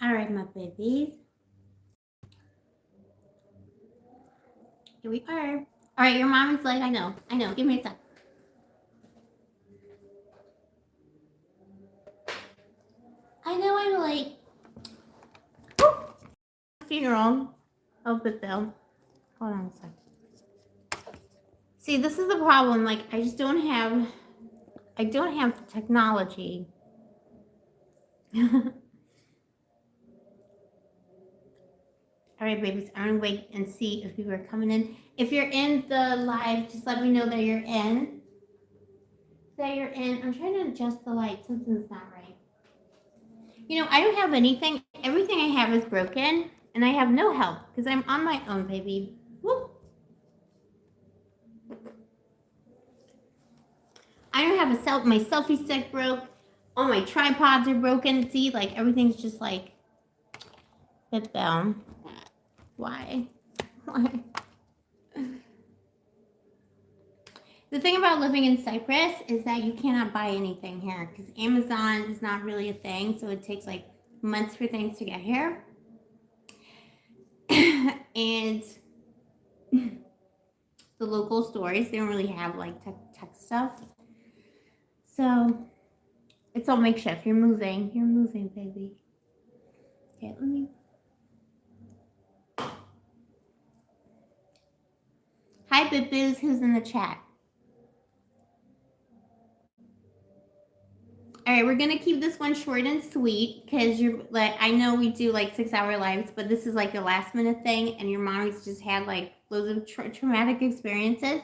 All right, my babies. Here we are. All right, your mom is like, I know. Give me a sec. I know I'm late. Funeral. Oh, but though. Hold on a sec. See, this is the problem. Like, I don't have the technology. All right, babies. I'm gonna wait and see if people are coming in. If you're in the live, just let me know that you're in. I'm trying to adjust the light. Something's not right. You know, I don't have anything. Everything I have is broken, and I have no help because I'm on my own, baby. Whoop. I don't have my selfie stick broke. All my tripods are broken. See, like everything's just like bit down. Why? The thing about living in Cyprus is that you cannot buy anything here because Amazon is not really a thing, so it takes like months for things to get here. And the local stores, they don't really have like tech stuff. So it's all makeshift. You're moving, baby. Okay, let me. Hi, Boo-Boos. Who's in the chat? All right, we're gonna keep this one short and sweet because you're like, I know we do like 6-hour lives, but this is like a last minute thing, and your mommy's just had like loads of traumatic experiences.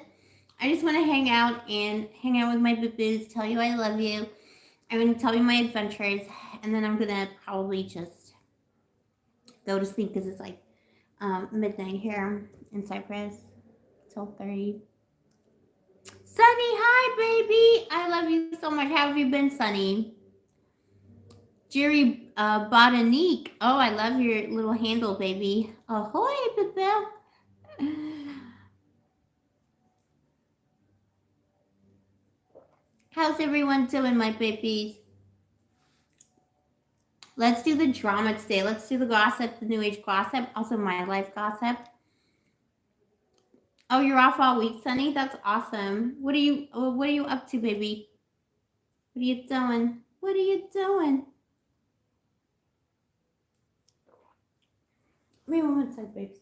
I just want to hang out with my boo-boos, tell you I love you. I'm gonna tell you my adventures, and then I'm gonna probably just go to sleep because it's like midnight here in Cyprus, 12:30. Sunny, hi baby. I love you so much. How have you been, Sunny? Jerry Botanique. Oh, I love your little handle, baby. Ahoy, Bebel. How's everyone doing, my babies? Let's do the drama today. Let's do the gossip, the new age gossip, also my life gossip. Oh, you're off all week, Sunny? That's awesome. What are you up to, baby? What are you doing? What are you doing? Let me one side, babes.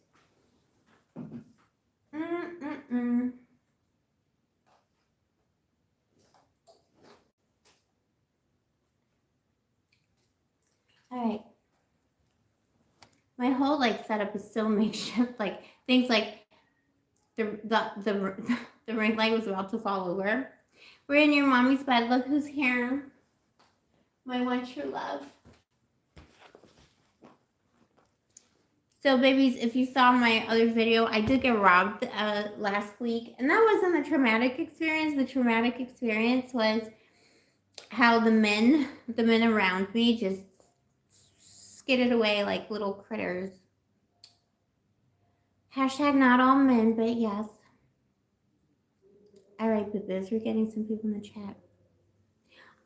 All right. My whole like setup is so makeshift. Like things like the ring light was about to fall over. We're in your mommy's bed. Look who's here. My one true love. So babies, if you saw my other video, I did get robbed last week, and that wasn't a traumatic experience. The traumatic experience was how the men around me just skidded away like little critters. Hashtag not all men, but yes. All right, boo-boos, we're getting some people in the chat.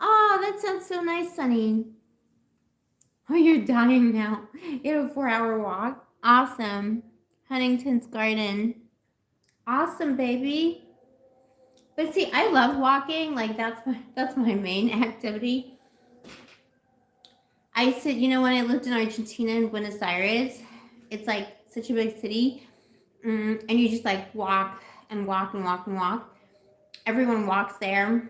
Oh, that sounds so nice, Sunny. Oh, you're dying now. You had a 4-hour walk. Awesome. Huntington's Garden. Awesome, baby. But see, I love walking. Like that's my main activity. I said, you know, when I lived in Argentina in Buenos Aires, it's like such a big city, and you just like walk and walk and walk and walk. Everyone walks there.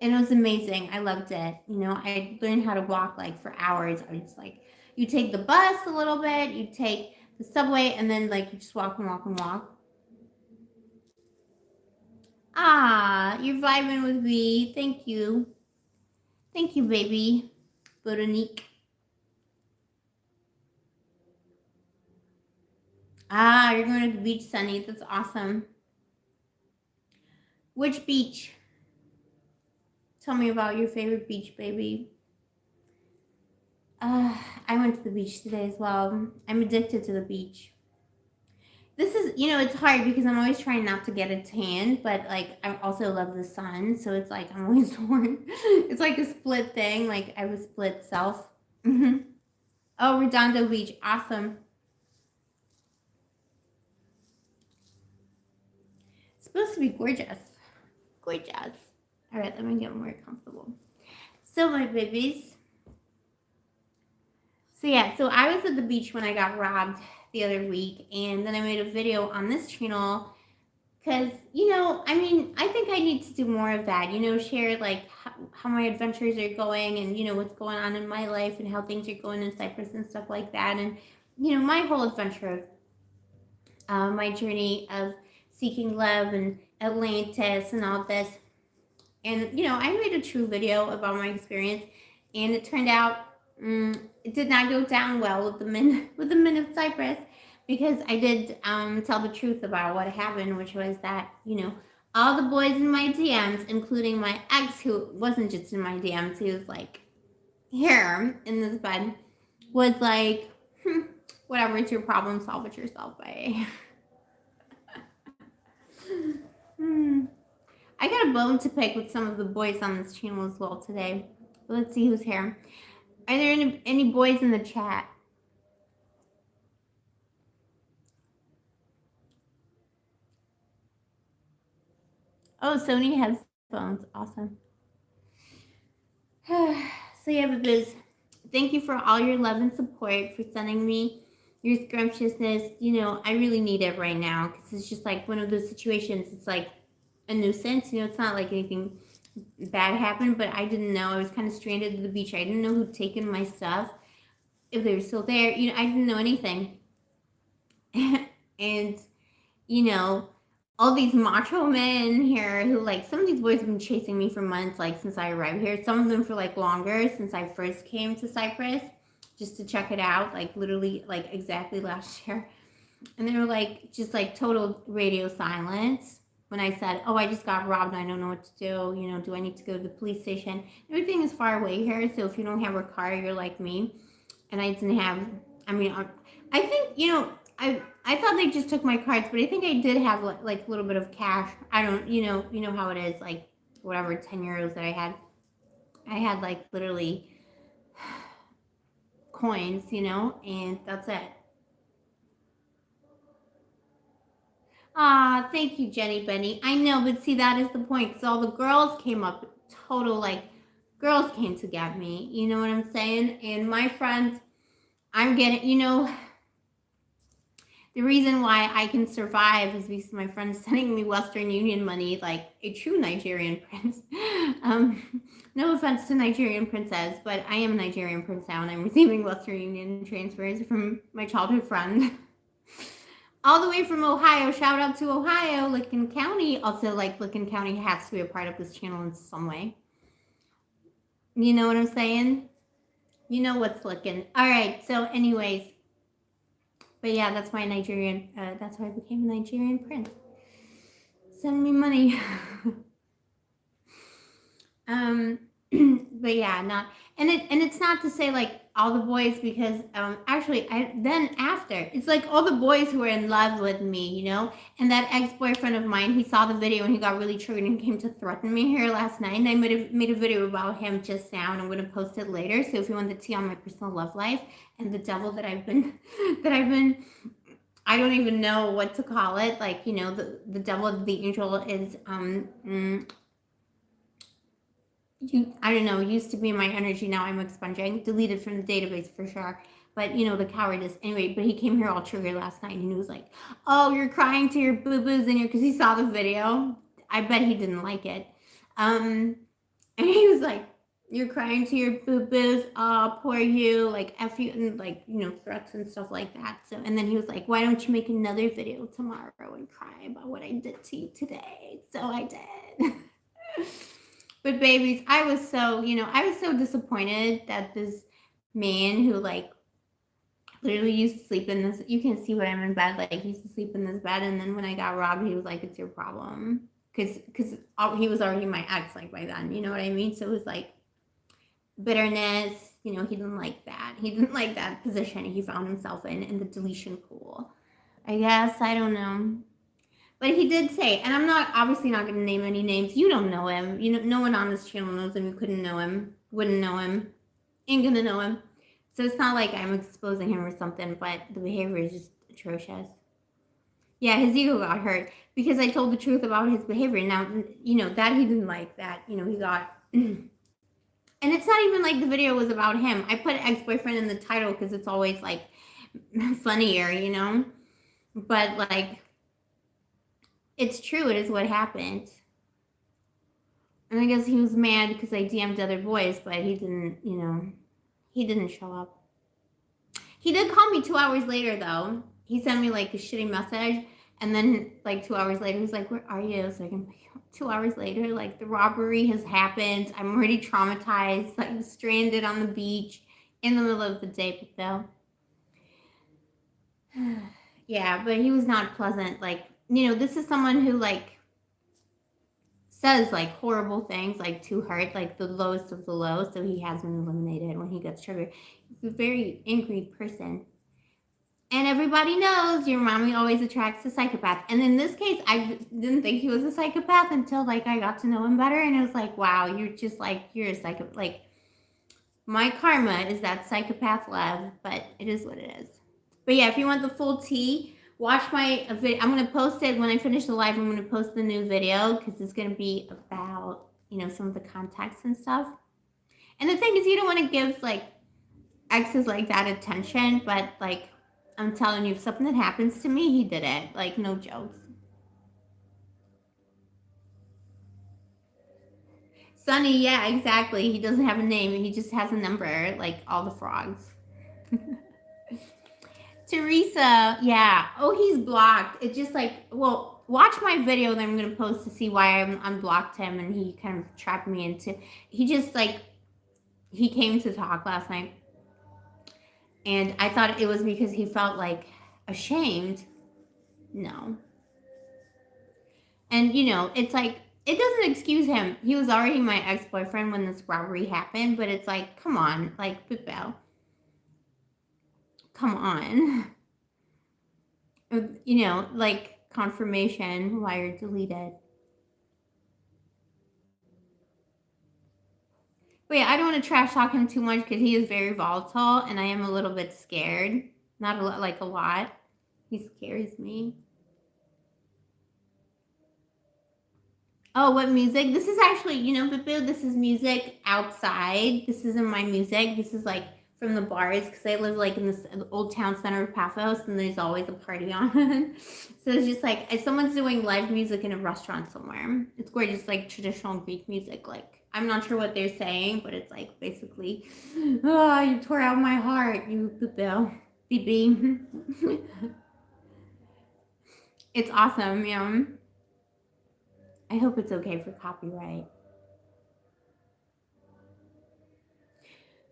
And it was amazing. I loved it. You know, I learned how to walk like for hours. I just like, you take the bus a little bit, you take the subway, and then like you just walk and walk and walk. Ah, you're vibing with me. Thank you. Thank you, baby. Veronique. Ah, you're going to the beach, Sunny. That's awesome. Which beach? Tell me about your favorite beach, baby. I went to the beach today as well. I'm addicted to the beach. This is, you know, it's hard because I'm always trying not to get a tan, but like I also love the sun, so it's like I'm always torn. It's like a split thing. Like I have a split self. Oh, Redondo Beach. Awesome. It's supposed to be gorgeous. Gorgeous. All right, let me get more comfortable. So, my babies. So, yeah, so I was at the beach when I got robbed the other week, and then I made a video on this channel because, I mean, I think I need to do more of that, share like how my adventures are going and, what's going on in my life and how things are going in Cyprus and stuff like that. And, my whole adventure, my journey of seeking love and Atlantis and all this. And, I made a true video about my experience, and it turned out it did not go down well with the men of Cyprus, because I did tell the truth about what happened, which was that, all the boys in my DMs, including my ex, who wasn't just in my DMs, he was like here in this bed, was like, whatever, it's your problem, solve it yourself, babe. I got a bone to pick with some of the boys on this channel as well today. But let's see who's here. Are there any boys in the chat? Oh, Sony headphones. Awesome. So yeah, babies, thank you for all your love and support, for sending me your scrumptiousness. I really need it right now, because it's just like one of those situations. It's like a nuisance. It's not like anything bad happened, but I didn't know. I was kind of stranded at the beach. I didn't know who'd taken my stuff, if they were still there. I didn't know anything. And, all these macho men here who, like, some of these boys have been chasing me for months, like, since I arrived here. Some of them for, like, longer, since I first came to Cyprus, just to check it out, like, literally, like, exactly last year. And they were, like, just, like, total radio silence when I said, oh, I just got robbed and I don't know what to do. Do I need to go to the police station? Everything is far away here, so if you don't have a car, you're like me. And I didn't have, I think, I thought they just took my cards, but I think I did have like a little bit of cash. I don't, you know how it is, like whatever 10 euros that I had like literally coins, and that's it. Ah, thank you, Jenny Benny. I know, but see, that is the point, because all the girls came up, total, like, girls came to get me, you know what I'm saying? And my friends, I'm getting, the reason why I can survive is because my friend's sending me Western Union money, like a true Nigerian prince. No offense to Nigerian princess, but I am a Nigerian prince now, and I'm receiving Western Union transfers from my childhood friend. All the way from Ohio. Shout out to Ohio, Licking County. Also, like, Licking County has to be a part of this channel in some way. You know what I'm saying? You know what's licking. All right, so anyways. But yeah, that's my Nigerian, that's why I became a Nigerian prince. Send me money. But yeah, it's not to say like all the boys, because actually it's like all the boys who were in love with me, and that ex-boyfriend of mine, he saw the video and he got really triggered and came to threaten me here last night, and I made a video about him just now, and I'm going to post it later. So if you want the tea on my personal love life and the devil that I've been I don't even know what to call it, like, the devil, the angel is I don't know, used to be my energy, now I'm expunging, deleted from the database for sure. But the cowardice. Anyway, but he came here all triggered last night, and he was like, oh, you're crying to your boo-boos in here, because he saw the video. I bet he didn't like it. And he was like, you're crying to your boo-boos, oh, poor you, like, F you, and like, threats and stuff like that. So, and then he was like, why don't you make another video tomorrow and cry about what I did to you today? So I did. But babies, I was so disappointed that this man who, like, literally used to sleep in this, you can see when I'm in bed, like, he used to sleep in this bed, and then when I got robbed, he was like, it's your problem. Because he was already my ex, like, by then, you know what I mean? So it was like bitterness, he didn't like that. He didn't like that position he found himself in the deletion pool. I guess, I don't know. But he did say, and I'm obviously not going to name any names. You don't know him. No one on this channel knows him. You couldn't know him. Wouldn't know him. Ain't going to know him. So it's not like I'm exposing him or something, but the behavior is just atrocious. Yeah, his ego got hurt because I told the truth about his behavior. Now, that he didn't like that. He got. And it's not even like the video was about him. I put ex-boyfriend in the title because it's always like funnier. But like, it's true. It is what happened. And I guess he was mad because I DM'd other boys, but he didn't, he didn't show up. He did call me 2 hours later, though. He sent me like a shitty message. And then like 2 hours later, he's like, "Where are you?" So I can 2 hours later, like the robbery has happened. I'm already traumatized, like stranded on the beach in the middle of the day, though. Yeah, but he was not pleasant. Like, this is someone who like says like horrible things, like to hurt, like the lowest of the low. So he has been eliminated when he gets triggered. He's a very angry person. And everybody knows your mommy always attracts a psychopath. And in this case, I didn't think he was a psychopath until like I got to know him better. And it was like, wow, you're a psychopath. Like, my karma is that psychopath love, but it is what it is. But yeah, if you want the full tea, watch my video. I'm going to post it when I finish the live. I'm going to post the new video because it's going to be about, some of the context and stuff. And the thing is, you don't want to give like exes like that attention, but like, I'm telling you, if something that happens to me, he did it. Like, no jokes. Sunny, yeah, exactly. He doesn't have a name. He just has a number, like all the frogs. Teresa, yeah. Oh, he's blocked. It's just like, well, watch my video that I'm going to post to see why I unblocked him. And he kind of trapped me into, he just like, he came to talk last night. And I thought it was because he felt like ashamed. No. And, it's like, it doesn't excuse him. He was already my ex-boyfriend when this robbery happened, but it's like, come on, like, Bibel. Come on. Like, confirmation why you're deleted. But yeah, I don't want to trash talk him too much because he is very volatile and I am a little bit scared. Not a lot, like a lot. He scares me. Oh, what music? This is actually, Bibu, this is music outside. This isn't my music. This is like from the bars because I live like in this old town center of Paphos and there's always a party on. So it's just like if someone's doing live music in a restaurant somewhere. It's gorgeous, like traditional Greek music. Like I'm not sure what they're saying, but it's like basically, "Oh, you tore out my heart, you Bibu, BB." It's awesome, yeah. I hope it's okay for copyright.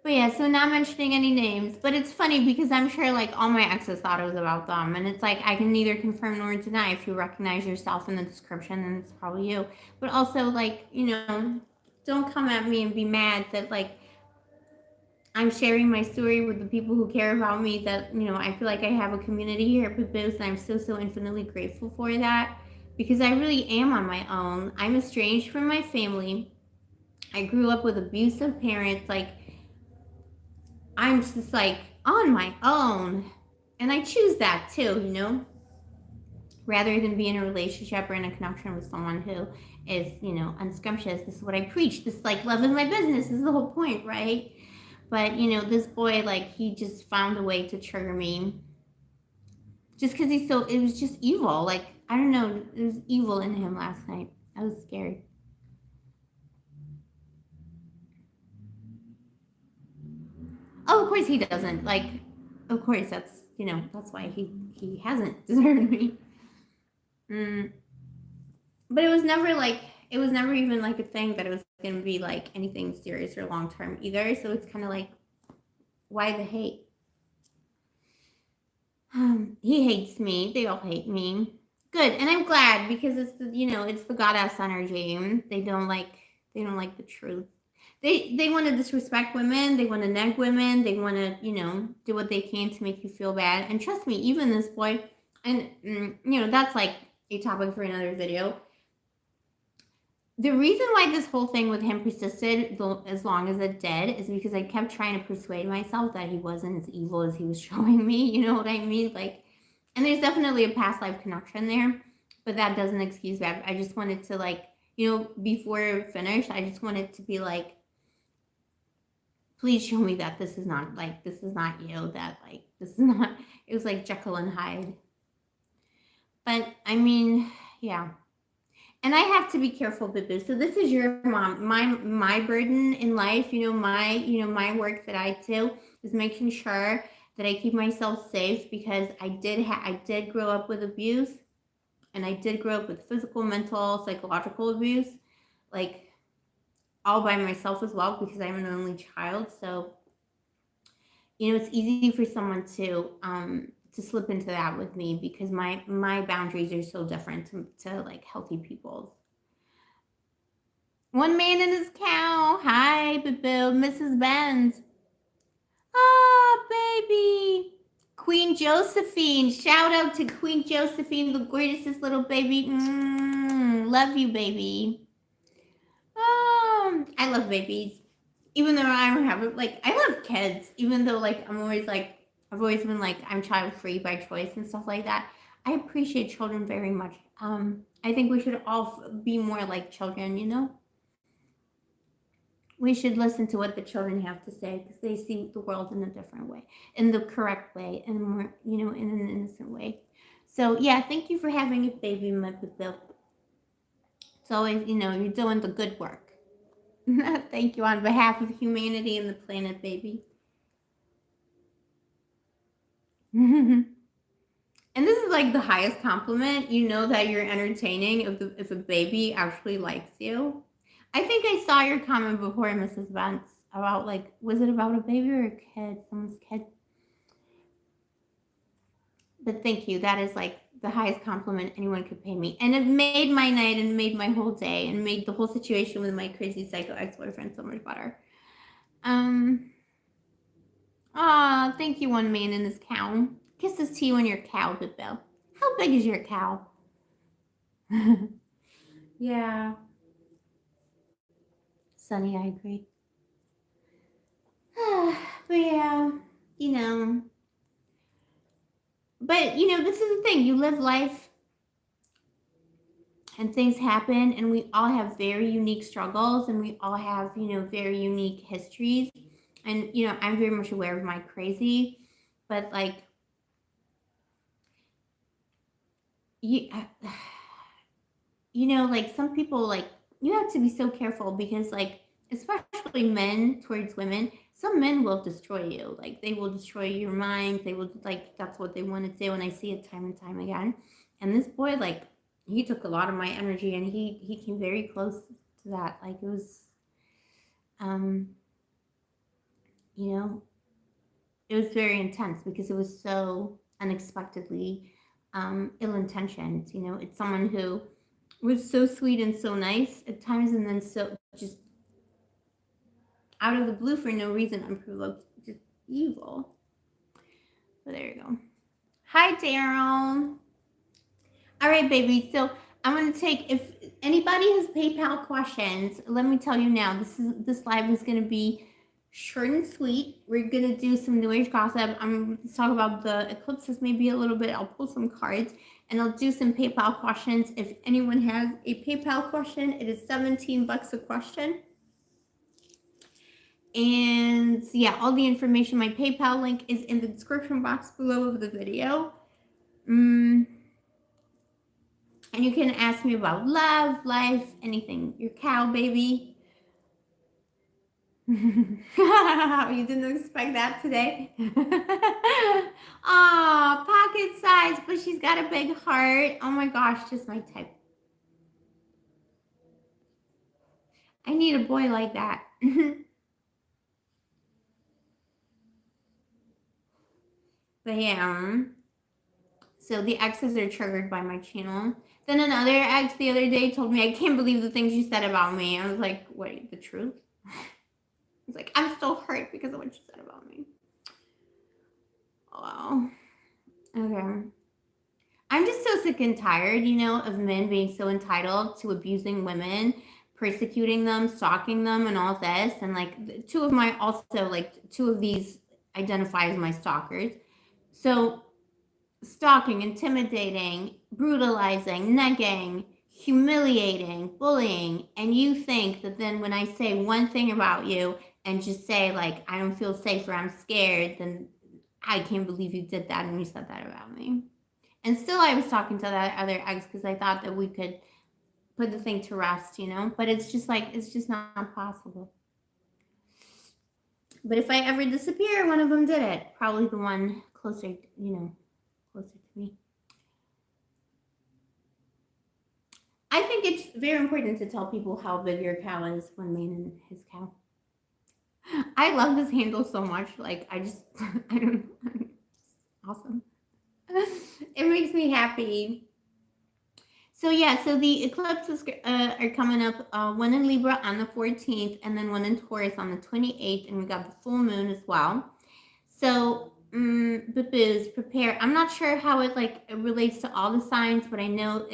But yeah, so not mentioning any names, but it's funny because I'm sure like all my exes thought it was about them, and it's like I can neither confirm nor deny. If you recognize yourself in the description, then it's probably you. But also like, don't come at me and be mad that like I'm sharing my story with the people who care about me, that, I feel like I have a community here at Pipos, and I'm so infinitely grateful for that because I really am on my own. I'm estranged from my family. I grew up with abusive parents. Like, I'm just like on my own. And I choose that too, rather than be in a relationship or in a connection with someone who is, unscrumptious. This is what I preach. This, like, love is my business. This is the whole point, right? But, this boy, like, he just found a way to trigger me. Just because it was just evil. Like, I don't know. There was evil in him last night. I was scared. Oh, of course he doesn't. Like, of course that's why he hasn't deserted me. But it was never even like a thing that it was going to be like anything serious or long term either. So it's kind of like, why the hate? He hates me. They all hate me. Good, and I'm glad because it's the goddess energy. They don't like the truth. They want to disrespect women. They want to neg women. They want to do what they can to make you feel bad. And trust me, even this boy, and that's like a topic for another video. the reason why this whole thing with him persisted as long as it did is because I kept trying to persuade myself that he wasn't as evil as he was showing me. You know what I mean? Like, and there's definitely a past life connection there, but that doesn't excuse that. I just wanted to, like, before finished, I just wanted to be like, please show me that this is not you. That, like, this is not. It was like Jekyll and Hyde. But I mean, yeah. And I have to be careful, Boo. So this is your mom. My burden in life, my work that I do is making sure that I keep myself safe, because I did grow up with abuse, and I did grow up with physical, mental, psychological abuse, like, all by myself as well, because I'm an only child. So it's easy for someone to slip into that with me, because my boundaries are so different to like healthy people's. One man and his cow. Hi, Boo, Mrs. Benz. Ah, baby. Queen Josephine. Shout out to Queen Josephine, the greatest little baby. Love you, baby. I love babies. Even though I don't have it, like, I love kids. Even though, like, I've always been like, I'm child free by choice and stuff like that. I appreciate children very much. I think we should all be more like children. We should listen to what the children have to say, because they see the world in a different way, in the correct way, and more, in an innocent way. So yeah, thank you for having a baby, my Bill. It's always, you're doing the good work. Thank you on behalf of humanity and the planet, baby. And this is like the highest compliment, that you're entertaining if a baby actually likes you. I think I saw your comment before, Mrs. Vance, about, like, was it about a baby or a kid? Someone's kid. But thank you. That is like the highest compliment anyone could pay me. And it made my night and made my whole day and made the whole situation with my crazy psycho ex-boyfriend so much better. Thank you, one man and his cow. Kisses to you and your cow, Bibbo. How big is your cow? Yeah. Sunny, I agree. But yeah, But this is the thing. You live life and things happen, and we all have very unique struggles, and we all have, very unique histories. And, I'm very much aware of my crazy, but, like, like, some people, like, you have to be so careful, because, like, especially men towards women, some men will destroy you. Like, they will destroy your mind. They will, like, that's what they want to do, and I see it time and time again. And this boy, like, he took a lot of my energy, and he came very close to that. Like, it was, it was very intense, because it was so unexpectedly ill-intentioned. It's someone who was so sweet and so nice at times, and then so just out of the blue, for no reason, unprovoked, just evil. So there you go. Hi, Daryl. All right, baby. So I'm gonna take, if anybody has PayPal questions, let me tell you now. This live is gonna be short and sweet. We're gonna do some New Age gossip. I'm gonna talk about the eclipses maybe a little bit. I'll pull some cards, and I'll do some PayPal questions. If anyone has a PayPal question, it is $17 a question. And yeah, all the information, my PayPal link is in the description box below of the video. And you can ask me about love, life, anything. Your cow, baby. You didn't expect that today? Aw, pocket size, but she's got a big heart. Oh my gosh, just my type. I need a boy like that. But yeah, so the exes are triggered by my channel. Then another ex the other day told me, I can't believe the things you said about me. I was like, wait, the truth? I was like, I'm still hurt because of what you said about me. Oh, okay. I'm just so sick and tired, of men being so entitled to abusing women, persecuting them, stalking them, and all this. And like two of my also like two of these identify as my stalkers. So stalking, intimidating, brutalizing, negging, humiliating, bullying, and you think that then when I say one thing about you and just say like I don't feel safe or I'm scared, then I can't believe you did that and you said that about me. And still I was talking to that other ex because I thought that we could put the thing to rest, you know? But it's just like it's just not possible. But if I ever disappear, one of them did it. Probably the one closer, closer to me. I think it's very important to tell people how big your cow is when meaning his cow. I love this handle so much. Like, I just, I don't know. It's awesome. It makes me happy. So, yeah, so the eclipses are coming up, one in Libra on the 14th, and then one in Taurus on the 28th, and we got the full moon as well. So, boo-boos, prepare. I'm not sure how it relates to all the signs, but I know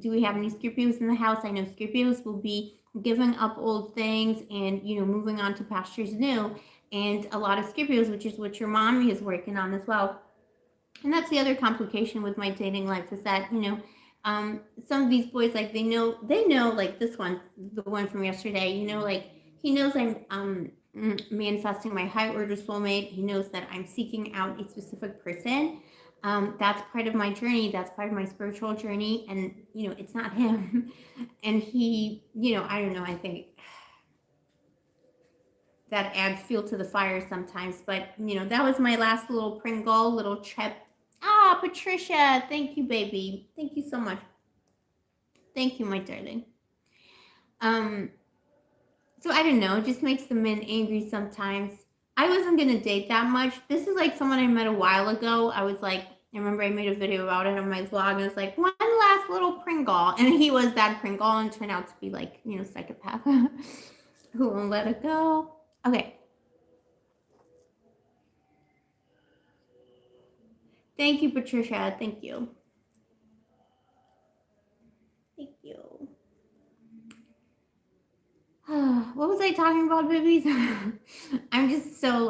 do we have any Scorpios in the house? I know Scorpios will be giving up old things and moving on to pastures new, and a lot of Scorpios, which is what your mommy is working on as well. And that's the other complication with my dating life is that some of these boys like they know like this one, the one from yesterday. Like he knows I'm manifesting my high order soulmate. He knows that I'm seeking out a specific person. That's part of my journey. That's part of my spiritual journey. And, it's not him. And he, I don't know, I think that adds fuel to the fire sometimes. But, that was my last little Pringle, little trip. Ah, Patricia, thank you, baby. Thank you so much. Thank you, my darling. So I don't know, it just makes the men angry sometimes. I wasn't gonna date that much. This is like someone I met a while ago. I was like, I remember I made a video about it on my vlog, and it was like one last little Pringle, and he was that Pringle, and turned out to be like psychopath who won't let it go. Okay. Thank you, Patricia. Thank you. Thank you. What was I talking about, babies? I'm just so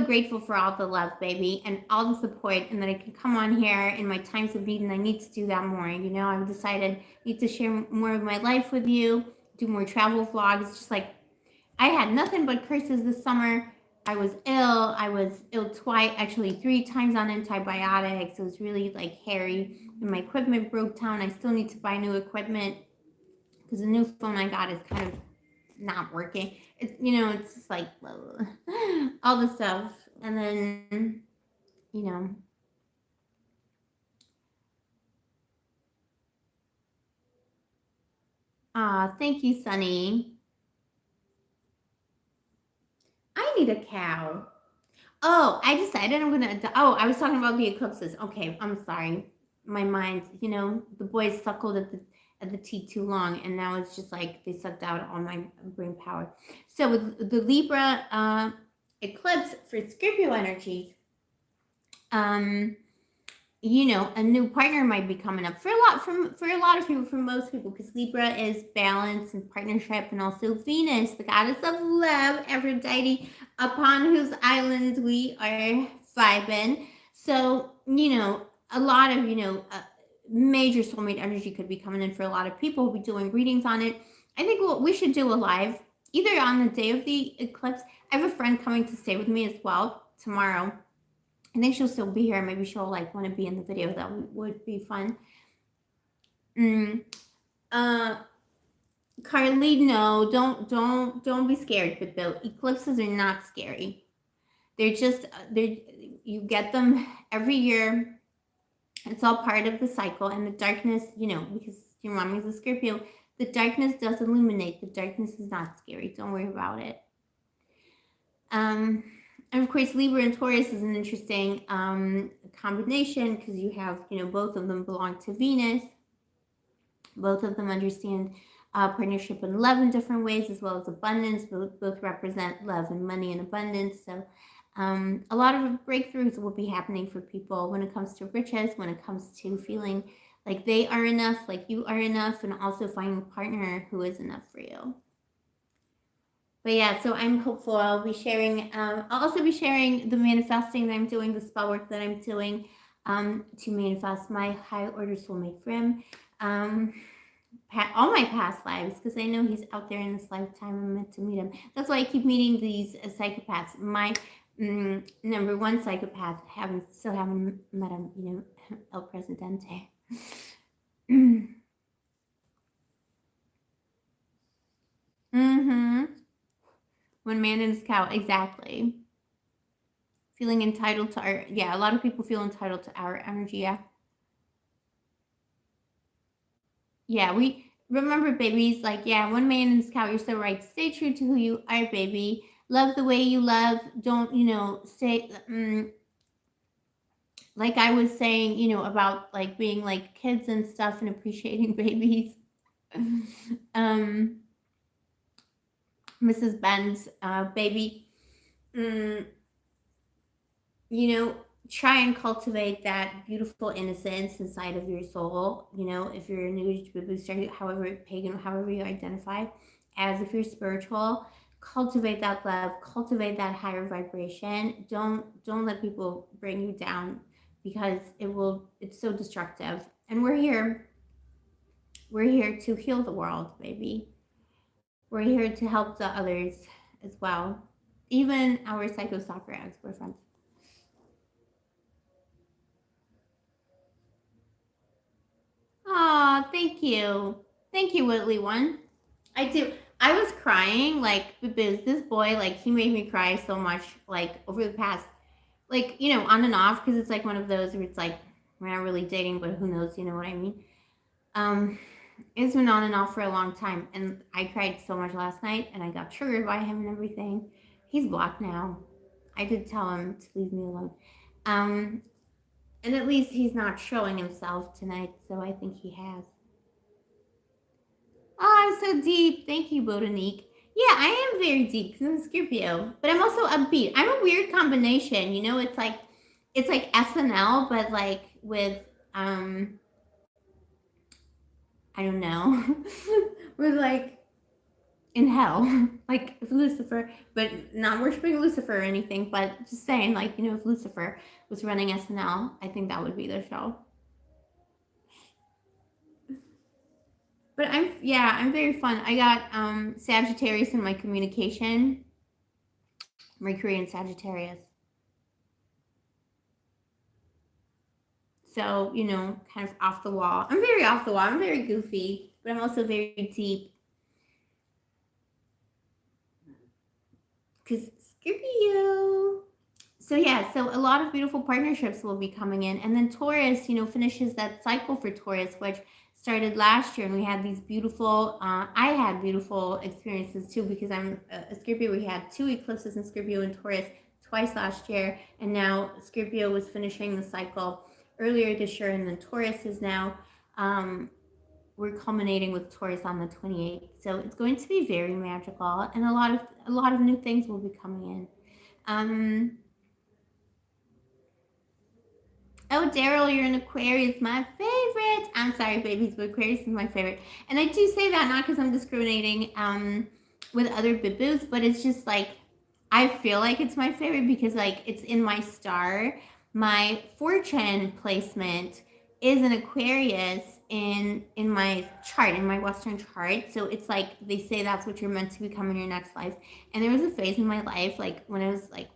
grateful for all the love, baby, and all the support, and that I can come on here in my times of need, and I need to do that more. I've decided I need to share more of my life with you, do more travel vlogs. Just like I had nothing but curses this summer. I was ill. I was ill twice, actually 3 times on antibiotics. It was really hairy, and my equipment broke down. I still need to buy new equipment because the new phone I got is kind of not working. It's just like blah, blah, blah, all the stuff. And then, thank you, Sunny. I need a cow. Oh, I decided I was talking about the eclipses. Okay, I'm sorry. My mind, the boys suckled at the tea too long, and now it's just like they sucked out all my brain power. So with the Libra eclipse for Scorpio energies, a new partner might be coming up for a lot of people, for most people, because Libra is balance and partnership, and also Venus, the goddess of love, Aphrodite, upon whose island we are vibing. So a lot of major soulmate energy could be coming in for a lot of people. We'll be doing readings on it. I think what we should do a live either on the day of the eclipse. I have a friend coming to stay with me as well tomorrow. I think she'll still be here. Maybe she'll want to be in the video. That would be fun. Carly, no, don't be scared. But the eclipses are not scary. They're just you get them every year. It's all part of the cycle, and the darkness, because your mommy's a Scorpio, the darkness does illuminate. The darkness is not scary. Don't worry about it. And of course, Libra and Taurus is an interesting combination because you have, both of them belong to Venus. Both of them understand partnership and love in different ways, as well as abundance. Both represent love and money and abundance. So a lot of breakthroughs will be happening for people when it comes to riches, when it comes to feeling Like they are enough, like you are enough, and also finding a partner who is enough for you. But yeah, so I'm hopeful. I'll be sharing. I'll also be sharing the manifesting that I'm doing, the spell work that I'm doing, to manifest my high order soulmate friend. All my past lives, because I know he's out there in this lifetime. I'm meant to meet him. That's why I keep meeting these psychopaths. My number one psychopath, still haven't met him. You know, El Presidente. Mm-hmm. One man and his cow, exactly. Feeling entitled to our, yeah, a lot of people feel entitled to our energy, yeah. Yeah, we remember, babies, like, yeah, one man and his cow, you're so right. Stay true to who you are, baby. Love the way you love. Don't, stay, like I was saying, about like being like kids and stuff and appreciating babies. um, Mrs. Ben's baby. Mm, you know, try and cultivate that beautiful innocence inside of your soul. If you're a new age booster, however pagan, however you identify, as if you're spiritual, cultivate that love, cultivate that higher vibration. Don't let people bring you down, because it's so destructive. And we're here to heal the world, baby. We're here to help the others as well, even our psycho stalker ex-boyfriends. Oh, thank you. Thank you, Whitley one. I do. I was crying, like, because this boy, like, he made me cry so much, like, over the past, like, on and off, because it's like one of those where it's like, we're not really dating, but who knows, you know what I mean? Um, it's been on and off for a long time, and I cried so much last night, and I got triggered by him and everything. He's blocked now. I did tell him to leave me alone. Um, and at least he's not showing himself tonight, so I think he has. Oh, I'm so deep. Thank you, Botanique. Yeah, I am very deep because I'm a Scorpio, but I'm also upbeat. I'm a weird combination. It's like SNL, but like with I don't know, we're like in hell, like if Lucifer, but not worshiping Lucifer or anything, but just saying, like, if Lucifer was running SNL, I think that would be the show. But I'm very fun. I got Sagittarius in my communication, Mercury and Sagittarius. So, kind of off the wall. I'm very off the wall. I'm very goofy, but I'm also very deep. Because Scorpio. So, yeah, so a lot of beautiful partnerships will be coming in. And then Taurus, finishes that cycle for Taurus, which started last year. And we had these beautiful, I had beautiful experiences too, because I'm a Scorpio. We had 2 eclipses in Scorpio and Taurus twice last year. And now Scorpio was finishing the cycle earlier this year, and then Taurus is now, we're culminating with Taurus on the 28th. So it's going to be very magical, and a lot of new things will be coming in. Oh, Daryl, you're an Aquarius, my favorite. I'm sorry, babies, but Aquarius is my favorite. And I do say that not because I'm discriminating with other bibus, but it's just like, I feel like it's my favorite because, like, it's in my star. My fortune placement is an Aquarius in my chart, in my Western chart. So it's like they say that's what you're meant to become in your next life. And there was a phase in my life, like when I was like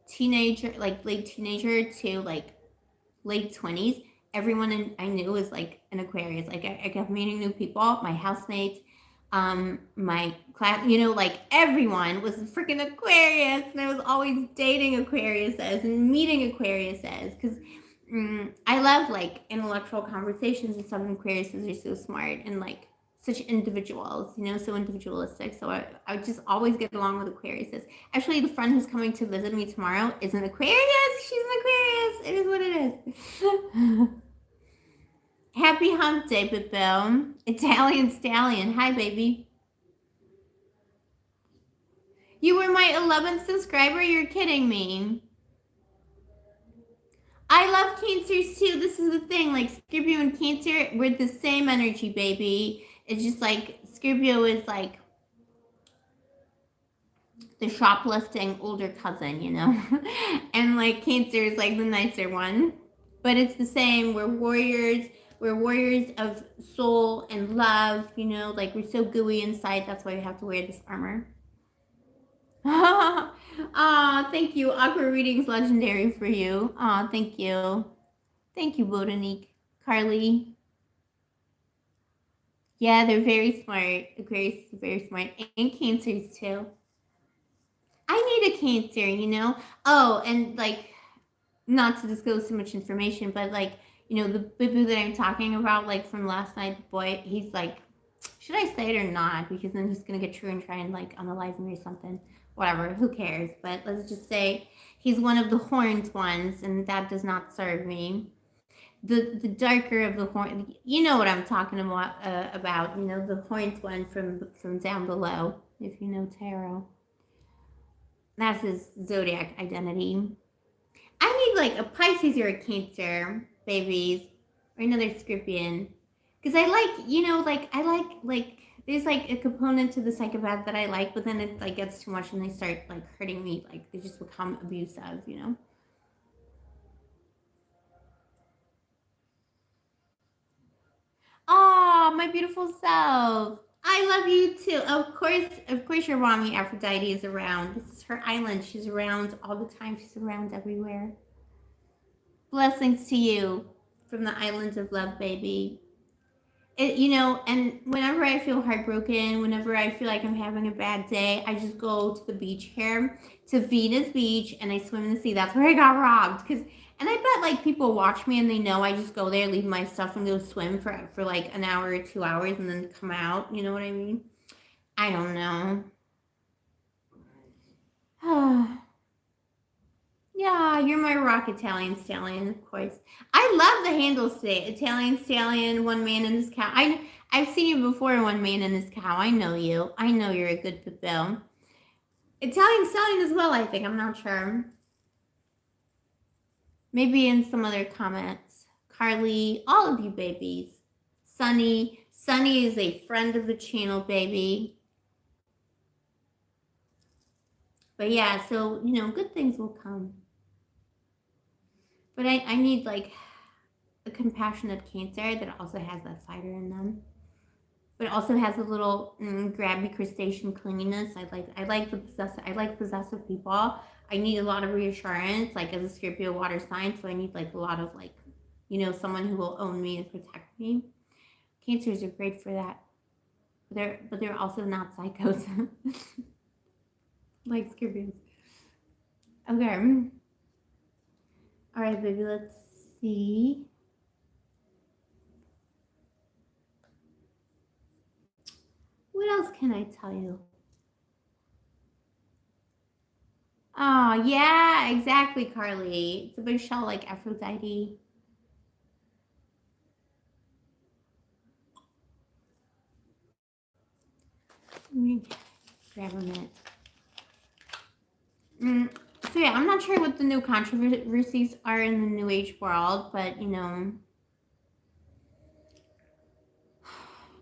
teenager, like late teenager to like late 20s, everyone I knew was like an Aquarius. Like I kept meeting new people, my housemates, my class, like everyone was a freaking Aquarius, and I was always dating Aquariuses and meeting Aquariuses because I love like intellectual conversations and stuff. And Aquariuses are so smart and like such individuals, so individualistic. So I would just always get along with Aquariuses. Actually, the friend who's coming to visit me tomorrow is an Aquarius. She's an Aquarius. It is what it is. Happy hump day, Bill. Italian stallion. Hi, baby. You were my 11th subscriber? You're kidding me. I I love Cancers too. This is the thing, like Scorpio and Cancer, we're the same energy, baby. It's just like Scorpio is like the shoplifting older cousin, you know? And like Cancer is like the nicer one. But it's the same. We're warriors. We're warriors of soul and love, you know, like we're so gooey inside. That's why we have to wear this armor. Thank you. Aqua readings legendary for you. Thank you. Thank you, Botanique. Carly. Yeah, they're very smart. Very, very smart. And Cancers too. I need a Cancer, you know? Oh, and like, not to disclose too much information, but like, you know, the boo that I'm talking about, like from last night, the boy, he's like, should I say it or not? Because then he's gonna get true and try and like unalive me or something. Whatever, who cares? But let's just say he's one of the horned ones, and that does not serve me. The darker of the horn, you know what I'm talking about. You know, the horned one from down below. If you know tarot, that's his zodiac identity. I need like a Pisces or a Cancer, babies, or another Scorpion. Because I like, you know, like, I like, there's like a component to the psychopath that I like, but then it like gets too much and they start like hurting me. Like, they just become abusive, you know? Oh, my beautiful self. I love you too. Of course, your mommy Aphrodite is around. This is her island. She's around all the time. She's around everywhere. Blessings to you from the islands of love, baby. You know, and whenever I feel heartbroken, whenever I feel like I'm having a bad day, I just go to the beach here, to Venus Beach, and I swim in the sea. That's where I got robbed. And I bet like people watch me and they know I just go there, leave my stuff, and go swim for like an hour or 2 hours, and then come out. You know what I mean? I don't know. Yeah, you're my rock Italian stallion, of course. I love the handles today. Italian stallion, one man in his cow. I've seen you before, one man in his cow. I know you. I know you're a good Bill. Italian stallion as well, I think. I'm not sure. Maybe in some other comments. Carly, all of you babies. Sunny. Sunny is a friend of the channel, baby. But yeah, so, you know, good things will come. But I need like a compassionate Cancer that also has that fighter in them, but it also has a little grabby crustacean clinginess. I like possessive people. I need a lot of reassurance, like as a Scorpio water sign, so I need like a lot of like, you know, someone who will own me and protect me. Cancers are great for that. But they're also not psychos like Scorpios. Okay. All right, baby, let's see. What else can I tell you? Oh, yeah, exactly, Carly. It's a big shell like Aphrodite. Let me grab a minute. So yeah, I'm not sure what the new controversies are in the New Age world, but you know,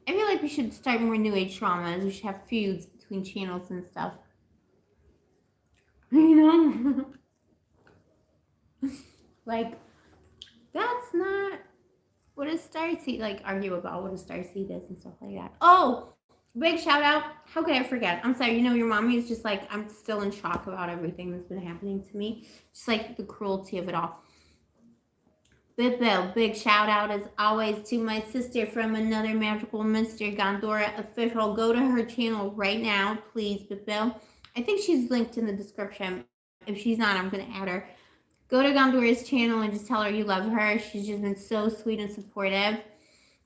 I feel like we should start more New Age dramas. We should have feuds between channels and stuff. You know? Like, that's not what a starseed, like, argue about what a starseed is and stuff like that. Oh, big shout out. How could I forget? I'm sorry, you know, your mommy is just like, I'm still in shock about everything that's been happening to me. Just like the cruelty of it all. Bill, big shout out as always to my sister from another magical Mr. Gondora official. Go to her channel right now, please, Bill. I think she's linked in the description. If she's not, I'm going to add her. Go to Gondora's channel and just tell her you love her. She's just been so sweet and supportive.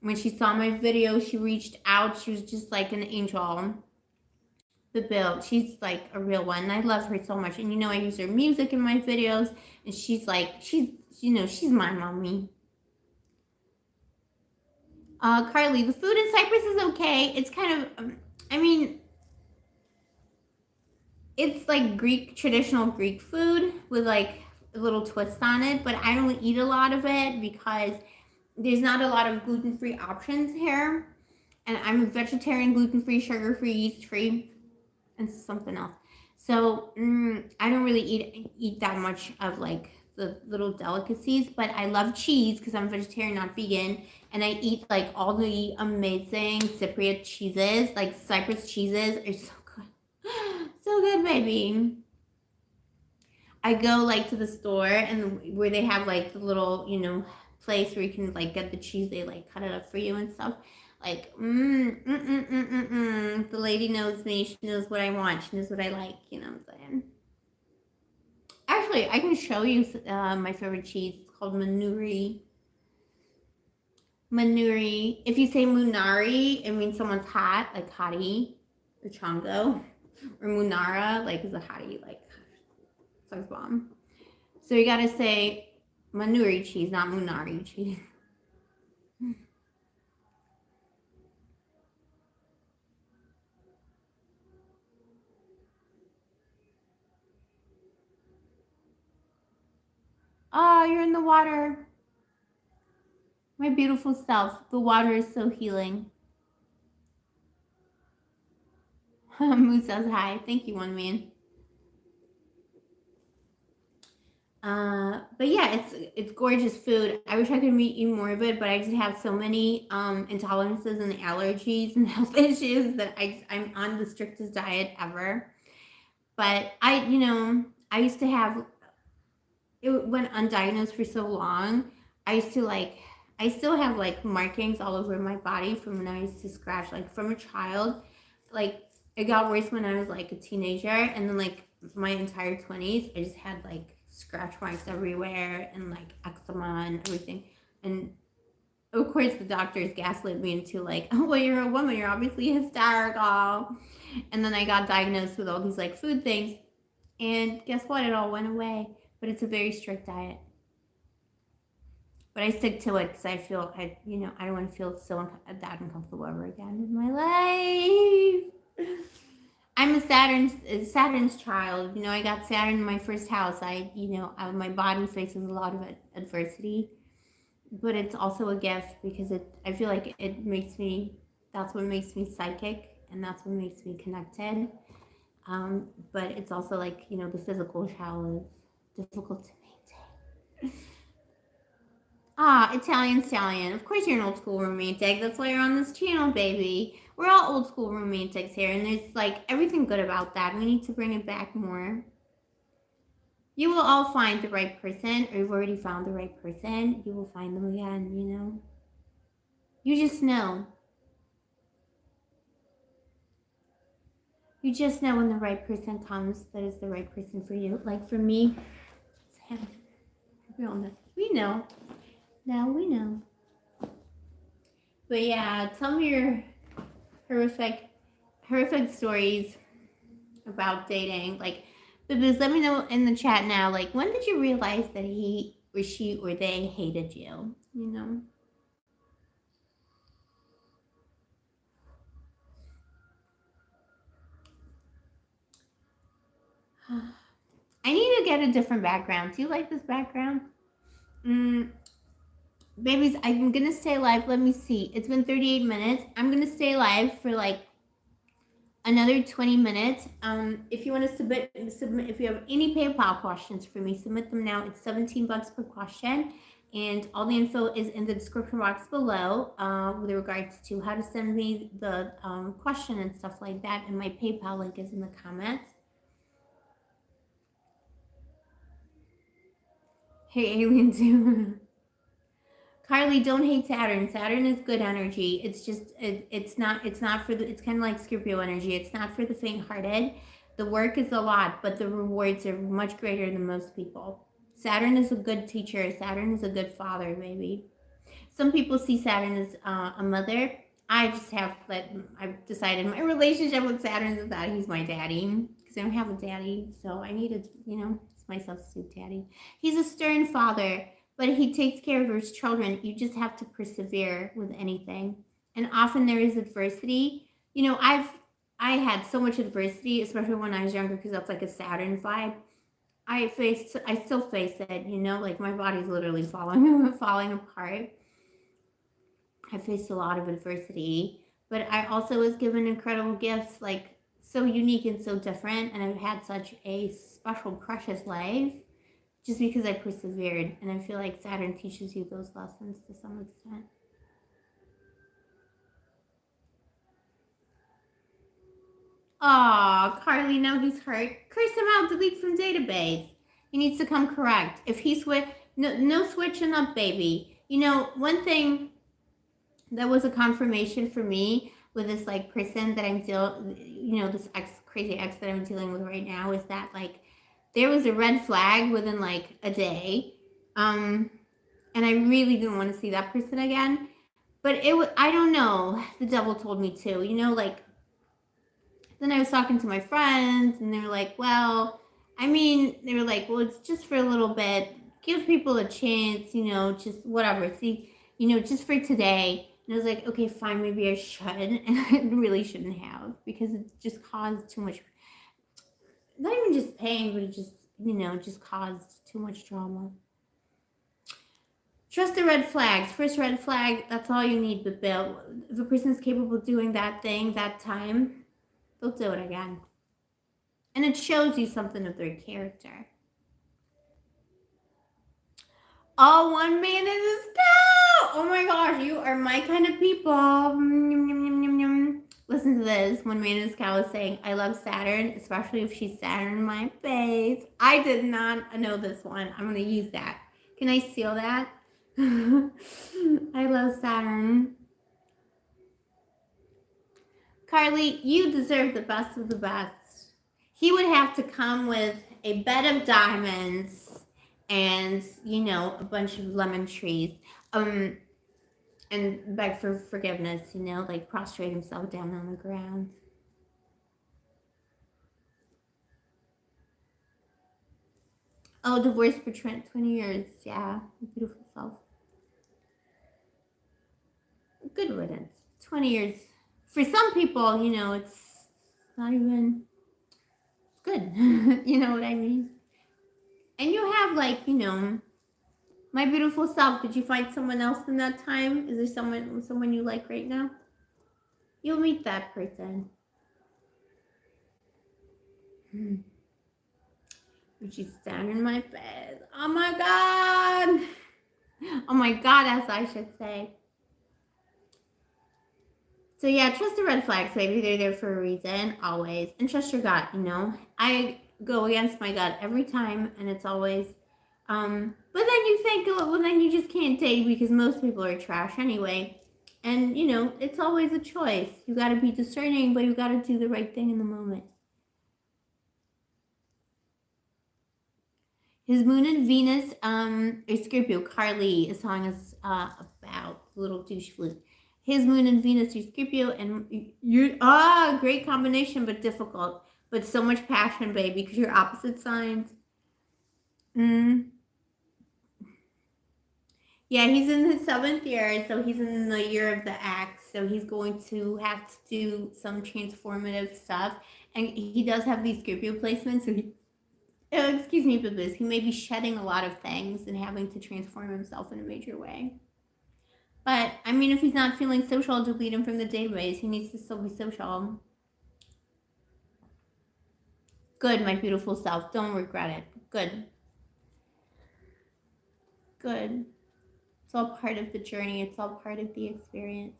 When she saw my video, she reached out. She was just like an angel. Bill, she's like a real one. And I love her so much. And you know, I use her music in my videos. And she's like, you know, she's my mommy. Carly, the food in Cyprus is okay. It's kind of, I mean, it's like traditional Greek food with like a little twist on it, but I don't eat a lot of it because there's not a lot of gluten-free options here. And I'm a vegetarian, gluten-free, sugar-free, yeast-free, and something else. So I don't really eat that much of like the little delicacies, but I love cheese because I'm vegetarian, not vegan, and I eat like all the amazing Cypriot cheeses, like Cyprus cheeses are so good, so good, baby. I go like to the store and where they have like the little, place where you can like get the cheese. They like cut it up for you and stuff. Like, the lady knows me. She knows what I want. She knows what I like. You know what I'm saying? Actually, I can show you my favorite cheese. It's called Manuri. Manuri. If you say Munari, it means someone's hot, like hottie or chongo. Or Munara, like is a hottie, like sex bomb. So you gotta say Manuri cheese, not Munari cheese. Oh, you're in the water. My beautiful self. The water is so healing. Moose says hi. Thank you, one man. But yeah, it's gorgeous food. I wish I could eat more of it, but I just have so many intolerances and allergies and health issues that I'm on the strictest diet ever. But I used to have it went undiagnosed for so long. I used to like I still have like markings all over my body from when I used to scratch like from a child. Like it got worse when I was like a teenager, and then like my entire 20s I just had like scratch marks everywhere and like eczema and everything. And of course the doctors gaslit me into like, oh well, you're a woman, you're obviously hysterical. And then I got diagnosed with all these like food things, and guess what? It all went away. But it's a very strict diet. But I stick to it because I feel I don't want to feel that uncomfortable ever again in my life. I'm a Saturn's child. I got Saturn in my first house. My body faces a lot of adversity, but it's also a gift because I feel like it makes me. That's what makes me psychic, and that's what makes me connected. But it's also like the physical shell is difficult to maintain. Ah, Italian stallion. Of course you're an old school romantic. That's why you're on this channel, baby. We're all old school romantics here, and there's like everything good about that. We need to bring it back more. You will all find the right person, or you've already found the right person. You will find them again. You just know. You just know when the right person comes that is the right person for you. Like for me, it's him. We know. Now we know. But yeah, tell me your horrific stories about dating. Like, Bibbies, let me know in the chat now. Like, when did you realize that he or she or they hated you? I need to get a different background. Do you like this background? Babies, I'm gonna stay live. Let me see. It's been 38 minutes. I'm gonna stay live for like another 20 minutes. If you want to submit. If you have any PayPal questions for me, submit them now. It's $17 per question, and all the info is in the description box below with regards to how to send me the question and stuff like that. And my PayPal link is in the comments. Hey, alien too. Carly, don't hate Saturn. Saturn is good energy. It's just it's not for the. It's kind of like Scorpio energy. It's not for the faint-hearted. The work is a lot, but the rewards are much greater than most people. Saturn is a good teacher. Saturn is a good father, baby. Some people see Saturn as a mother. I just have I've decided my relationship with Saturn is that he's my daddy because I don't have a daddy, so I need it's my substitute daddy. He's a stern father, but he takes care of his children. You just have to persevere with anything, and often there is adversity. I had so much adversity, especially when I was younger, because that's like a Saturn vibe. I still face it, you know, like my body's literally falling apart. I faced a lot of adversity, but I also was given incredible gifts, like so unique and so different, and I've had such a special, precious life just because I persevered, and I feel like Saturn teaches you those lessons to some extent. Aw, Carly, now he's hurt. Curse him out, delete from database. He needs to come correct. If he switch, no switching up, baby. You know, one thing that was a confirmation for me with this like person that I'm this crazy ex that I'm dealing with right now is that like there was a red flag within like a day, and I really didn't want to see that person again. But it was, I don't know. The devil told me to, like then I was talking to my friends, and they were like, well, they were like, well, it's just for a little bit. Give people a chance, just whatever. See, just for today. And I was like, okay, fine, maybe I should. And I really shouldn't have because it just caused too much, not even just pain, but it just caused too much drama. Trust the red flags. First red flag, that's all you need, but Bill, if a person is capable of doing that thing, that time, they'll do it again. And it shows you something of their character. Oh, one man in this cow! Oh my gosh, you are my kind of people. Listen to this. One man in this cow is saying, I love Saturn, especially if she's Saturn in my face. I did not know this one. I'm going to use that. Can I steal that? I love Saturn. Carly, you deserve the best of the best. He would have to come with a bed of diamonds and, a bunch of lemon trees. And beg for forgiveness, like prostrate himself down on the ground. Oh, divorce for 20 years. Yeah, beautiful self. Good riddance. 20 years. For some people, it's not even good. You know what I mean? And you have, like, my beautiful self. Did you find someone else in that time? Is there someone you like right now? You'll meet that person. Would you stand in my bed? Oh my god! Oh my god, as I should say. So yeah, trust the red flags, baby. They're there for a reason, always. And trust your gut, I go against my gut every time, and it's always, but then you think, well, then you just can't date because most people are trash anyway. And, it's always a choice. You gotta be discerning, but you gotta do the right thing in the moment. His moon and Venus, is Scorpio. Carly is telling us about little douche flute. His moon and Venus are Scorpio, and you're great combination, but difficult. But so much passion, baby, because you're opposite signs. Yeah, he's in his 7th year, so he's in the year of the axe. So he's going to have to do some transformative stuff, and he does have these Scorpio placements. So excuse me, Bibis. He may be shedding a lot of things and having to transform himself in a major way. But, if he's not feeling social, I'll delete him from the database. He needs to still be social. Good, my beautiful self. Don't regret it. Good. Good. It's all part of the journey. It's all part of the experience.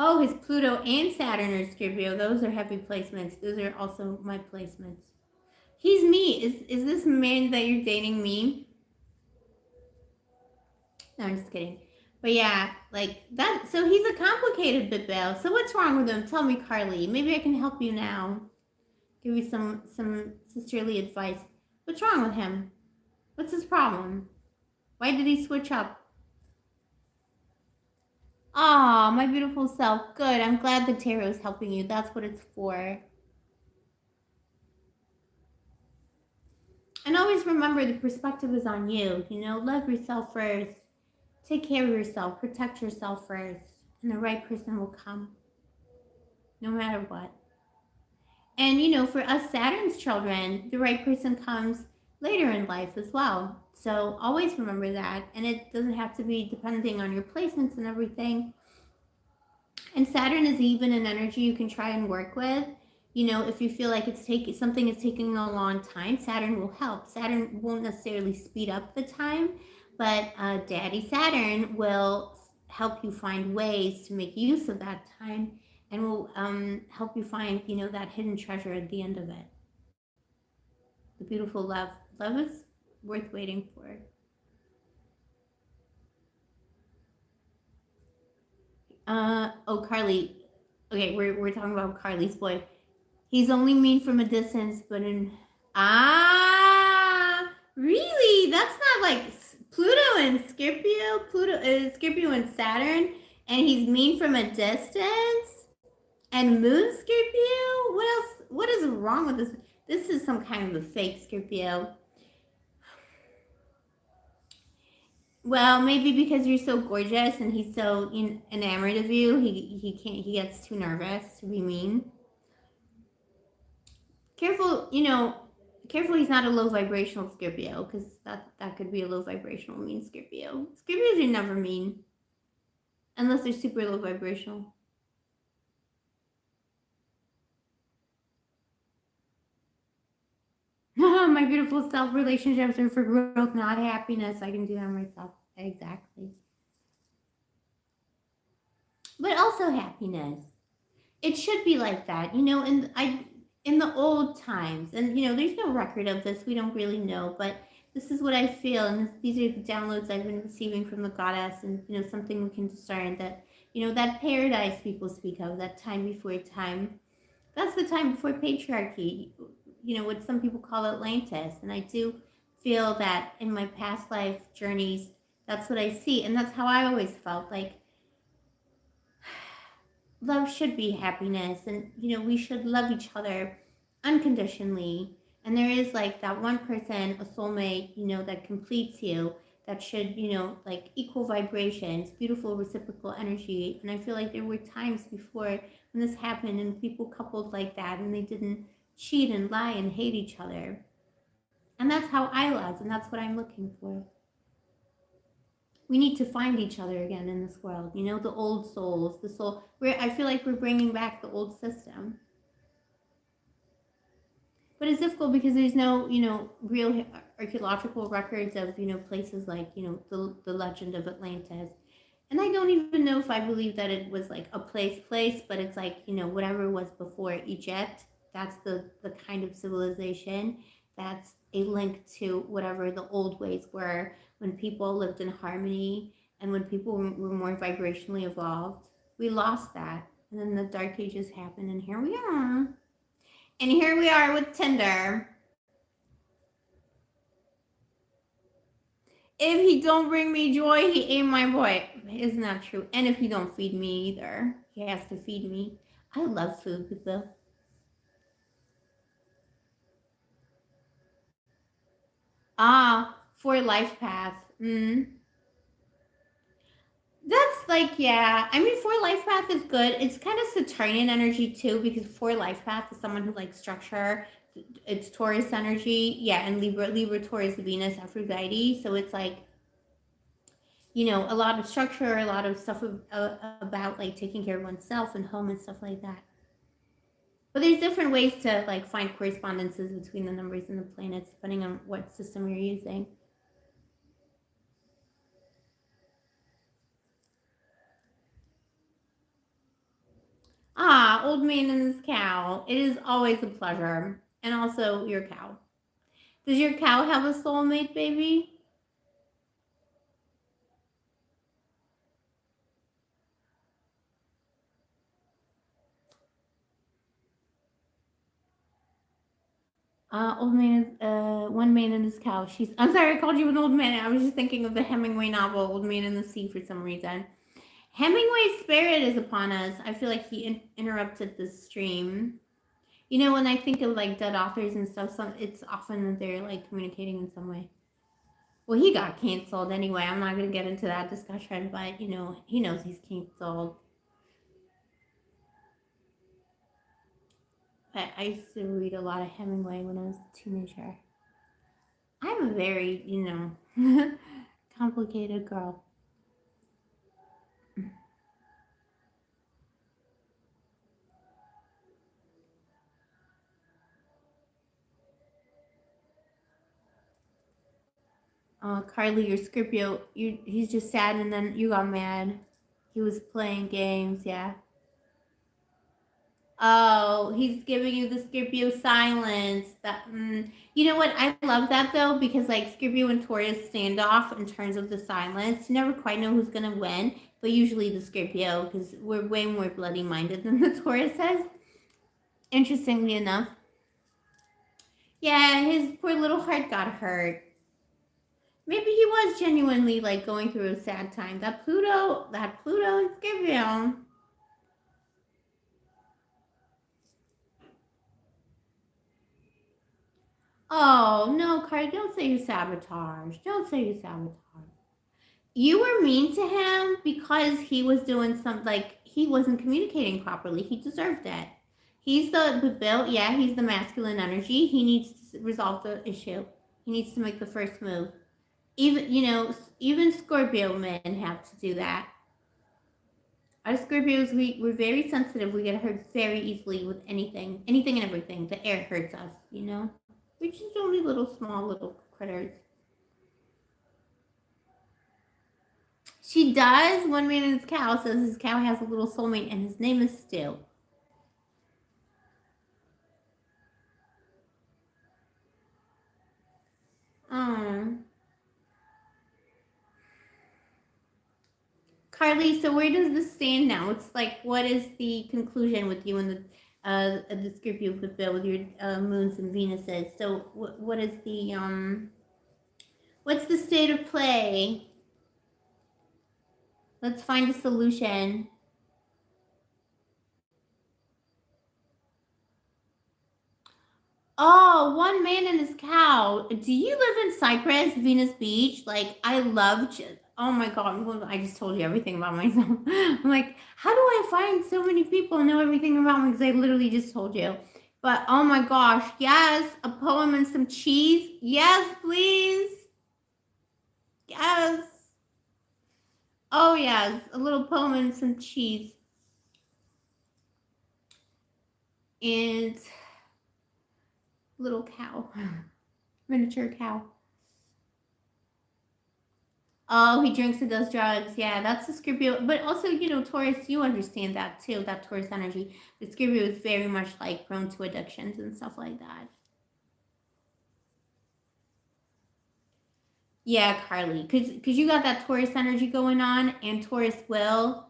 Oh, his Pluto and Saturn are Scorpio. Those are heavy placements. Those are also my placements. He's me. Is this man that you're dating me? No, I'm just kidding. But yeah, like that. So he's a complicated bit, Bill. So what's wrong with him? Tell me, Carly. Maybe I can help you now. Give you some sisterly advice. What's wrong with him? What's his problem? Why did he switch up? Ah, my beautiful self. Good. I'm glad the tarot is helping you. That's what it's for. And always remember the perspective is on you. Love yourself first. Take care of yourself. Protect yourself first. And the right person will come, no matter what. And for us Saturn's children, the right person comes later in life as well. So always remember that. And it doesn't have to be depending on your placements and everything. And Saturn is even an energy you can try and work with. If you feel like something is taking a long time, Saturn will help. Saturn won't necessarily speed up the time, but Daddy Saturn will help you find ways to make use of that time, and will help you find that hidden treasure at the end of it. The beautiful love. Love is worth waiting for. Oh, Carly. Okay, we're talking about Carly's boy. He's only mean from a distance, but in really? That's not like Pluto and Scorpio. Scorpio and Saturn, and he's mean from a distance. And Moon Scorpio. What else? What is wrong with this? This is some kind of a fake Scorpio. Well, maybe because you're so gorgeous and he's so enamored of you, he can't. He gets too nervous to be mean. Careful, careful he's not a low vibrational Scorpio, because that could be a low vibrational mean Scorpio. Scorpios are never mean unless they're super low vibrational. My beautiful self, relationships are for growth, not happiness. I can do that myself. Exactly. But also happiness. It should be like that, in the old times, and there's no record of this. We don't really know, but this is what I feel, and these are the downloads I've been receiving from the goddess, and something we can discern that that paradise people speak of, that time before time. That's the time before patriarchy. What some people call Atlantis, and I do feel that in my past life journeys, that's what I see, and that's how I always felt like love should be happiness, and we should love each other unconditionally, and there is like that one person, a soulmate, that completes you, that should like equal vibrations, beautiful reciprocal energy. And I feel like there were times before when this happened and people coupled like that and they didn't cheat and lie and hate each other, and that's how I love, and that's what I'm looking for. We need to find each other again in this world. The old souls, the soul. I feel like we're bringing back the old system. But it's difficult because there's no, real archaeological records of, places like, the legend of Atlantis. And I don't even know if I believe that it was like a place, but it's like, whatever was before Egypt, that's the kind of civilization that's a link to whatever the old ways were, when people lived in harmony and when people were more vibrationally evolved. We lost that. And then the Dark Ages happened, and here we are. And here we are with Tinder. If he don't bring me joy, he ain't my boy. Isn't that true? And if he don't feed me either, he has to feed me. I love food, people. For life path. That's like, yeah. I mean, for life path is good. It's kind of Saturnian energy too, because for life path is someone who likes structure. It's Taurus energy, yeah, and Libra, Taurus, Venus, Aphrodite. So it's like, a lot of structure, a lot of stuff about like taking care of oneself and home and stuff like that. But there's different ways to like find correspondences between the numbers and the planets depending on what system you're using. Old man and his cow. It is always a pleasure. And also your cow. Does your cow have a soulmate, baby? Old man, one man and his cow. I'm sorry, I called you an old man. I was just thinking of the Hemingway novel, Old Man in the Sea, for some reason. Hemingway's spirit is upon us. I feel like he interrupted the stream. You know, when I think of like dead authors and stuff, it's often that they're like communicating in some way. Well, he got canceled anyway. I'm not gonna get into that discussion, but you know, he knows he's canceled. But I used to read a lot of Hemingway when I was a teenager. I'm a very, complicated girl. Carly, your Scorpio, he's just sad and then you got mad. He was playing games, yeah. Oh, he's giving you the Scorpio silence. You know what? I love that though because like Scorpio and Taurus stand off in terms of the silence. You never quite know who's gonna win, but usually the Scorpio because we're way more bloody minded than the Taurus is. Interestingly enough, yeah, his poor little heart got hurt. Maybe he was genuinely like going through a sad time. That Pluto and Scorpio. Oh no, Cardi, don't say you sabotage. Don't say you sabotage. You were mean to him because he was doing some like he wasn't communicating properly. He deserved it. He's the bill. Yeah, he's the masculine energy. He needs to resolve the issue. He needs to make the first move. Even Scorpio men have to do that. Our Scorpios, we're very sensitive. We get hurt very easily with anything and everything. The air hurts us, you know? We're just only little, small, little critters. She does. One man in his cow says his cow has a little soulmate and his name is Stu. Oh. Carly, so where does this stand now? It's like, what is the conclusion with you and the Scorpio with your moons and Venuses? So what is what's the state of play? Let's find a solution. Oh, one man and his cow. Do you live in Cyprus, Venus Beach? Like, I love. Oh my God, I just told you everything about myself. I'm like, how do I find so many people who know everything about me? Because I literally just told you. But oh my gosh, yes, a poem and some cheese. Yes, please. Yes. Oh, yes, a little poem and some cheese. And little cow, miniature cow. Oh, he drinks and does drugs. Yeah, that's the Scorpio. But also, Taurus, you understand that too, that Taurus energy. The Scorpio is very much like prone to addictions and stuff like that. Yeah, Carly, because you got that Taurus energy going on, and Taurus will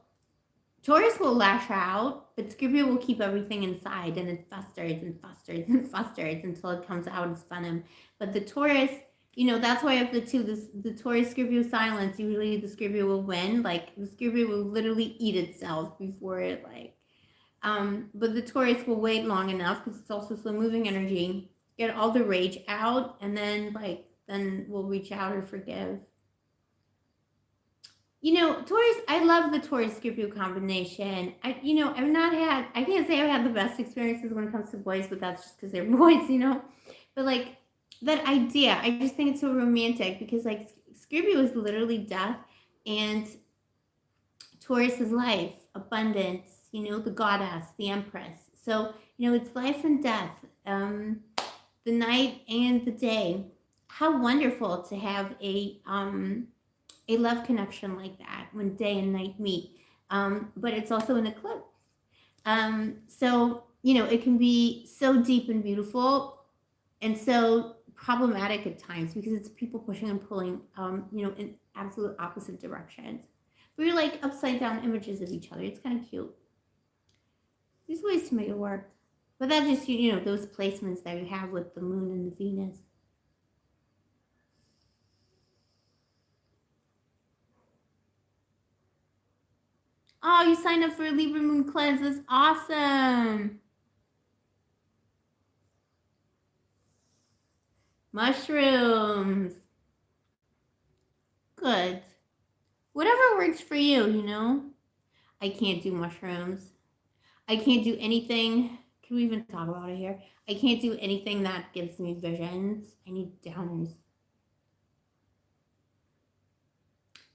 lash out, but Scorpio will keep everything inside, and it festers and festers and festers until it comes out as venom. But the Taurus, that's why of the two, the Taurus Scorpio silence, usually the Scorpio will win. Like the Scorpio will literally eat itself before it but the Taurus will wait long enough because it's also slow moving energy, get all the rage out, and then we'll reach out or forgive. Taurus, I love the Taurus Scorpio combination. I can't say I've had the best experiences when it comes to boys, but that's just because they're boys. But like that idea, I just think it's so romantic because like Scorpio is literally death and Taurus is life, abundance, the goddess, the empress. So, it's life and death, the night and the day. How wonderful to have a love connection like that when day and night meet. But it's also an eclipse. So, it can be so deep and beautiful and so problematic at times because it's people pushing and pulling, in absolute opposite directions. But you're like upside down images of each other. It's kind of cute. There's ways to make it work. But that's just, those placements that you have with the moon and the Venus. Oh, you signed up for a Libra Moon cleanse. That's awesome. Mushrooms. Good. Whatever works for you, you know? I can't do mushrooms. I can't do anything. Can we even talk about it here? I can't do anything that gives me visions. I need downers.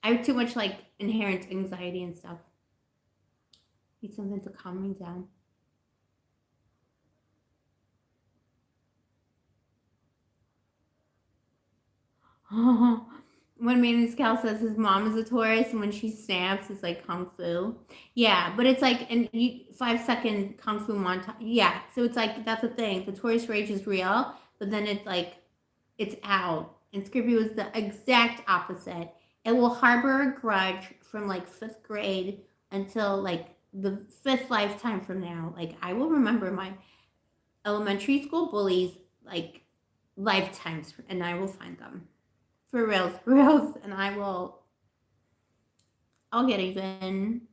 I have too much like inherent anxiety and stuff. Need something to calm me down. When Manny's Cal says his mom is a Taurus, and when she snaps, it's like kung fu. Yeah, but it's like an 5 second kung fu montage. Yeah, so it's like that's the thing. The Taurus rage is real, but then it's like it's out. And Scorpio is the exact opposite. It will harbor a grudge from like 5th grade until like the 5th lifetime from now. Like I will remember my elementary school bullies like lifetimes, and I will find them. For reals, and I'll get even.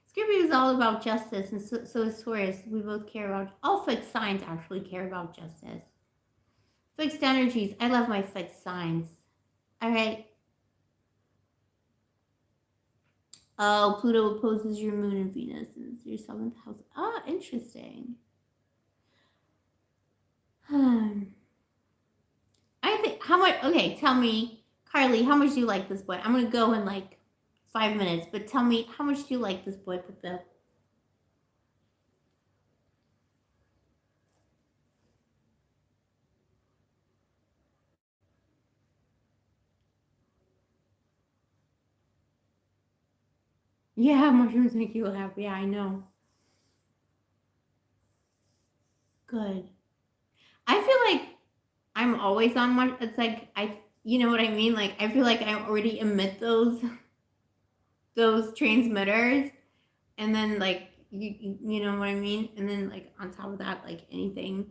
Scorpio is all about justice, and so is Taurus. We both care about, all fixed signs actually care about justice. Fixed energies, I love my fixed signs. All right. Oh, Pluto opposes your moon and Venus, and it's your 7th house. Ah, interesting. I think, how much, okay, tell me, Carly, how much do you like this boy? I'm going to go in like 5 minutes, but tell me, how much do you like this boy, Pipil? Yeah, mushrooms make you happy. Yeah, I know. Good. I feel like I'm always on my, it's like, you know what I mean? Like, I feel like I already emit those transmitters, and then like, you know what I mean? And then like, on top of that, like anything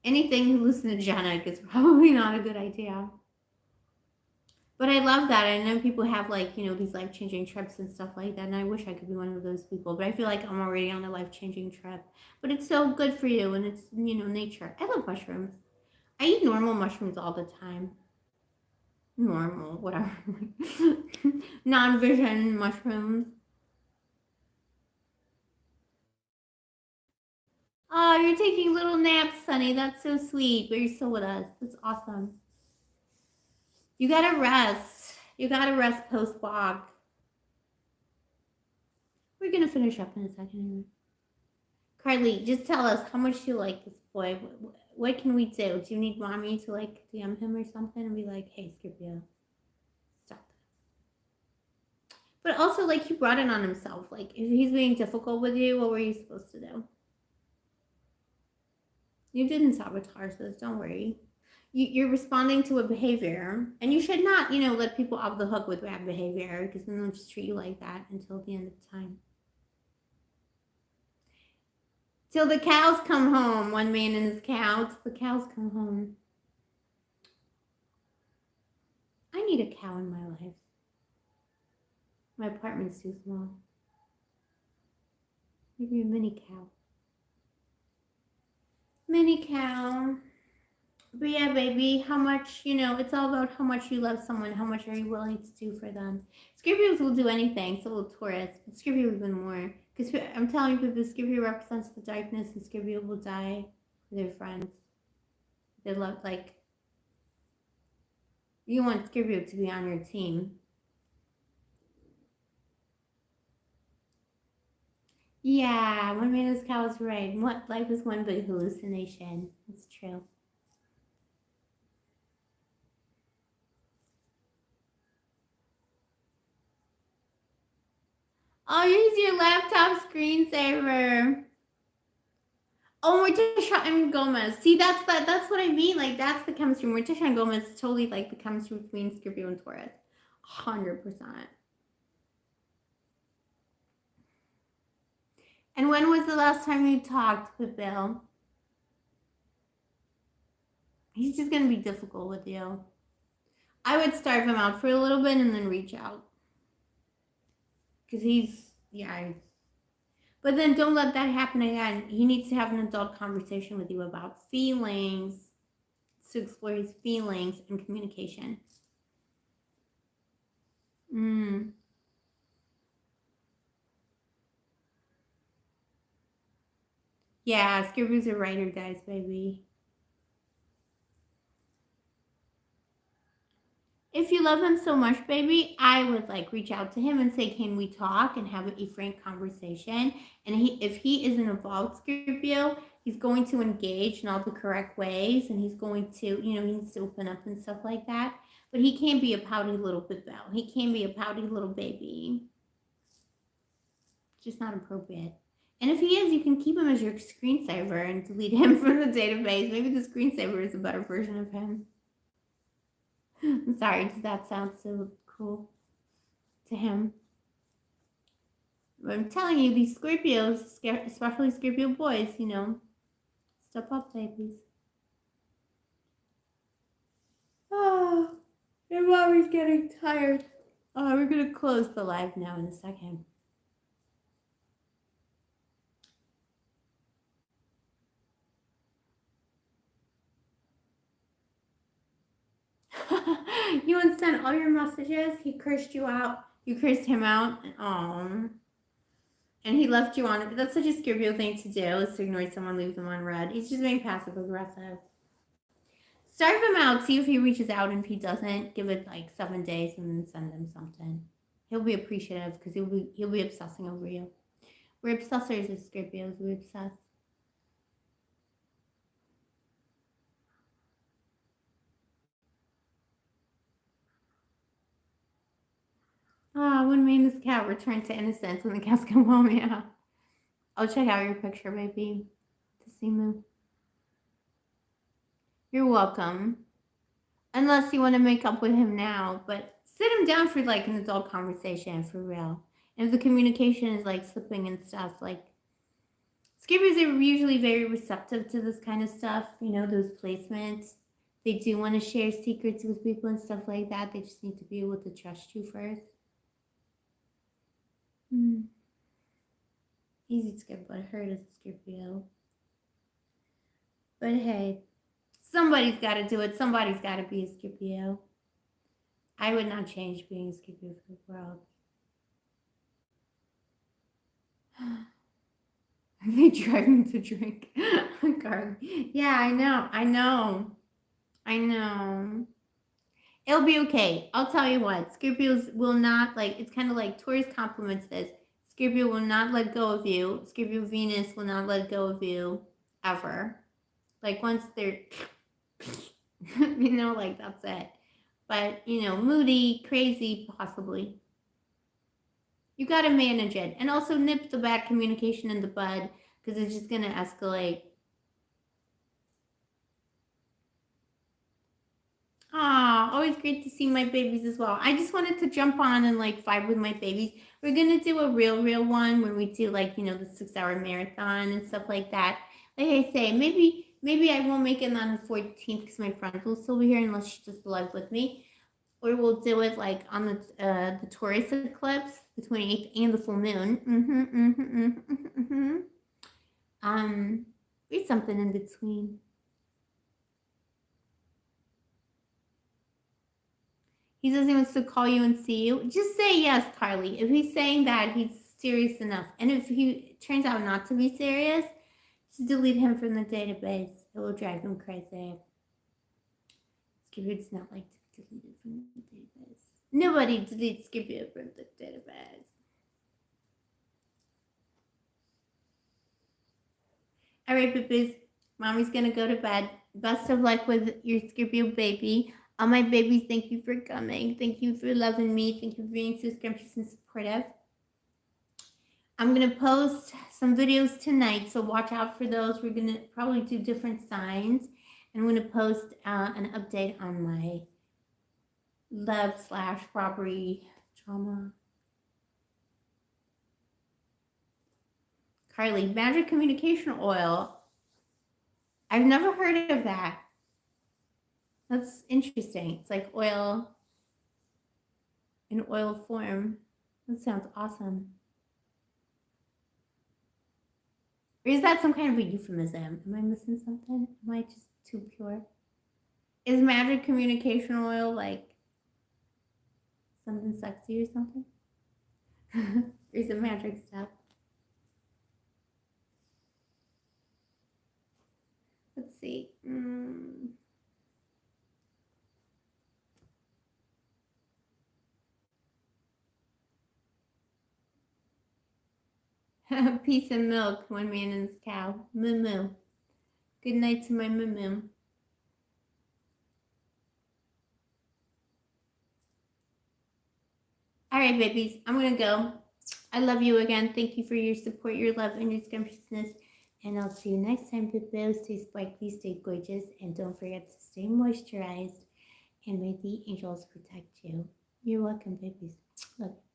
hallucinogenic is probably not a good idea. But I love that. I know people have like, you know, these life changing trips and stuff like that. And I wish I could be one of those people. But I feel like I'm already on a life changing trip. But it's so good for you, and it's, you know, nature. I love mushrooms. I eat normal mushrooms all the time. Normal, whatever. Non vision mushrooms. Oh, you're taking little naps, Sunny. That's so sweet. But you're still with us. That's awesome. You gotta rest. You gotta rest post walk. We're gonna finish up in a second. Carly, just tell us how much you like this boy. What can we do? Do you need mommy to like DM him or something and be like, hey, Scorpio, stop that? But also, like, he brought it on himself. Like, if he's being difficult with you, what were you supposed to do? You didn't sabotage this. Don't worry. You're responding to a behavior, and you should not, you know, let people off the hook with bad behavior, because then they'll just treat you like that until the end of time. Till the cows come home. One man and his cow. Till the cows come home. I need a cow in my life. My apartment's too small. Maybe a mini cow. Mini cow. But yeah, baby, how much, you know, it's all about how much you love someone, how much are you willing to do for them. Scorpios will do anything, so will Taurus, but Scorpio even more. Because I'm telling you, people, Scorpio represents the darkness, and Scorpio will die for their friends. They love, like, you want Scorpio to be on your team. Yeah, one man's cow is right. What life is one big hallucination. It's true. Oh, use your laptop screensaver. Oh, Morticia and Gomez. See, that's what I mean. Like, that's the chemistry. Morticia and Gomez is totally like the chemistry between Scorpio and Taurus. 100%. And when was the last time you talked with Bill? He's just gonna be difficult with you. I would starve him out for a little bit and then reach out. Because yeah. But then don't let that happen again. He needs to have an adult conversation with you about feelings, to explore his feelings and communication. Yeah, Scorpios are writer guys, baby. If you love him so much, baby, I would like reach out to him and say, can we talk and have a frank conversation? And if he is an evolved Scorpio, he's going to engage in all the correct ways, and he's going to, he needs to open up and stuff like that. But he can't be a pouty little bibel. He can't be a pouty little baby. It's just not appropriate. And if he is, you can keep him as your screensaver and delete him from the database. Maybe the screensaver is a better version of him. I'm sorry, does that sound so cool to him? But I'm telling you, these Scorpios, especially Scorpio boys, step up, babies. Oh, your mommy's getting tired. Oh, we're going to close the live now in a second. You unsent all your messages. He cursed you out. You cursed him out. And he left you on it. But that's such a Scorpio thing to do, is to ignore someone, leave them on red. He's just being passive aggressive. Starve him out. See if he reaches out, and if he doesn't, give it like 7 days and then send him something. He'll be appreciative because he'll be obsessing over you. We're obsessors as Scorpios. We obsess. When May's cat returned to innocence when the cats come home, yeah. I'll check out your picture, baby. To see me. You're welcome. Unless you want to make up with him now, but sit him down for like an adult conversation for real. And if the communication is like slipping and stuff, like Scorpios are usually very receptive to this kind of stuff, those placements. They do want to share secrets with people and stuff like that. They just need to be able to trust you first. Easy to get but hurt as a Scorpio. But hey, somebody's got to do it. Somebody's got to be a Scorpio. I would not change being a Scorpio for the world. They drive me to drink. Carly. Yeah, I know. It'll be okay. I'll tell you what. Scorpios will not, it's kind of like Taurus compliments this. Scorpio will not let go of you. Scorpio Venus will not let go of you ever. Like once they're, that's it. But, moody, crazy, possibly. You got to manage it. And also nip the bad communication in the bud because it's just going to escalate. Always great to see my babies as well. I just wanted to jump on and vibe with my babies. We're going to do a real one where we do the 6-hour marathon and stuff like that. Like I say, maybe I won't make it on the 14th because my friend will still be here unless she's just live with me. Or we'll do it on the Taurus eclipse, the 28th, and the full moon. Read something in between. He says he wants to call you and see you. Just say yes, Carly. If he's saying that, he's serious enough. And if he turns out not to be serious, just delete him from the database. It will drive him crazy. Scorpio does not like to be deleted from the database. Nobody deletes Scorpio from the database. All right, babies. Mommy's going to go to bed. Best of luck with your Scorpio baby. All my babies, thank you for coming. Thank you for loving me. Thank you for being so scrumptious and supportive. I'm going to post some videos tonight, so watch out for those. We're going to probably do different signs. And I'm going to post an update on my love/robbery trauma. Carly, magic communication oil. I've never heard of that. That's interesting. It's like oil in oil form. That sounds awesome. Or is that some kind of a euphemism? Am I missing something? Am I just too pure? Is magic communication oil like something sexy or something? Or is it magic stuff? Let's see. Peace and milk, one man and his cow. Moo moo. Good night to my moo moo. All right, babies, I'm gonna go. I love you again. Thank you for your support, your love, and your scrumptiousness. And I'll see you next time, Pippo. Stay sparkly, stay gorgeous, and don't forget to stay moisturized. And may the angels protect you. You're welcome, babies. Love you.